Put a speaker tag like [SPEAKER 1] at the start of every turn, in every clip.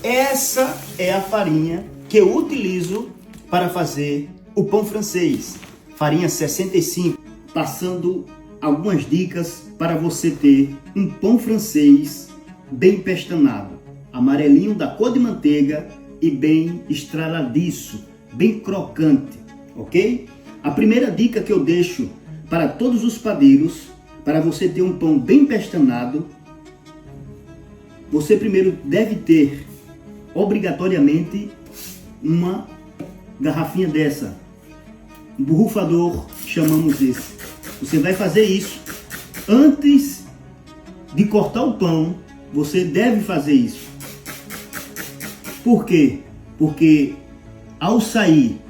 [SPEAKER 1] Essa é a farinha que eu utilizo para fazer o pão francês. Farinha 65, passando algumas dicas para você ter um pão francês bem pestanado, amarelinho da cor de manteiga e bem estraladiço, bem crocante, ok? A primeira dica que eu deixo para todos os padeiros, para você ter um pão bem pestanado, você primeiro deve ter obrigatoriamente uma garrafinha dessa, um borrufador, chamamos esse. Você vai fazer isso antes de cortar o pão. Você deve fazer isso. Por quê? Porque ao sair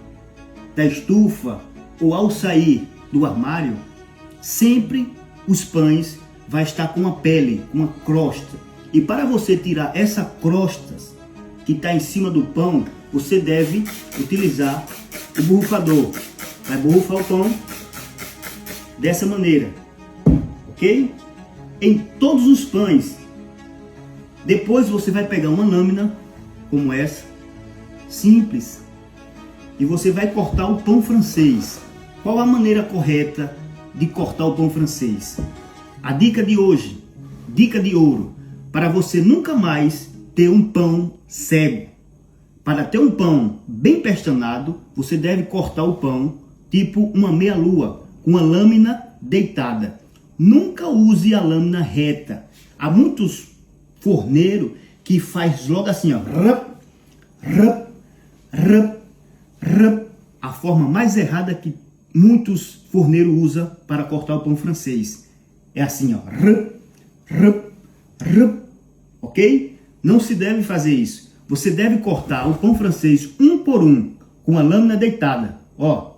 [SPEAKER 1] da estufa ou ao sair do armário, sempre os pães vai estar com uma pele, com uma crosta. E para você tirar essa crosta que está em cima do pão, você deve utilizar o borrufador. Vai borrufar o pão dessa maneira, ok? Em todos os pães. Depois você vai pegar uma lâmina como essa, simples, e você vai cortar o pão francês. Qual a maneira correta de cortar o pão francês? A dica de hoje, dica de ouro, para você nunca mais ter um pão cego. Para ter um pão bem pestanado, você deve cortar o pão tipo uma meia-lua, com uma lâmina deitada. Nunca use a lâmina reta. Há muitos forneiros que faz logo assim, ó, a forma mais errada que muitos forneiros usam para cortar o pão francês. É assim, ó, ok? Não se deve fazer isso. Você deve cortar o pão francês um por um, com a lâmina deitada, ó.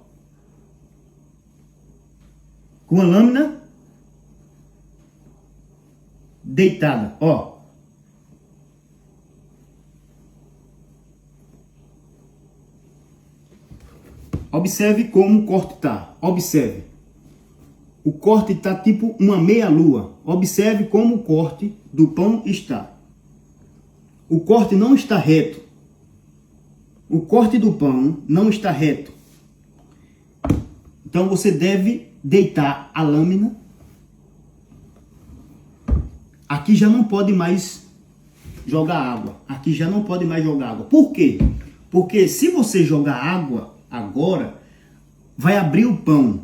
[SPEAKER 1] Com a lâmina deitada, ó. Observe como o corte tá. Observe. O corte tá tipo uma meia-lua. Observe como o corte do pão está. O corte não está reto. O corte do pão não está reto. Então você deve deitar a lâmina. Aqui já não pode mais jogar água. Aqui já não pode mais jogar água. Por quê? Porque se você jogar água agora, vai abrir o pão.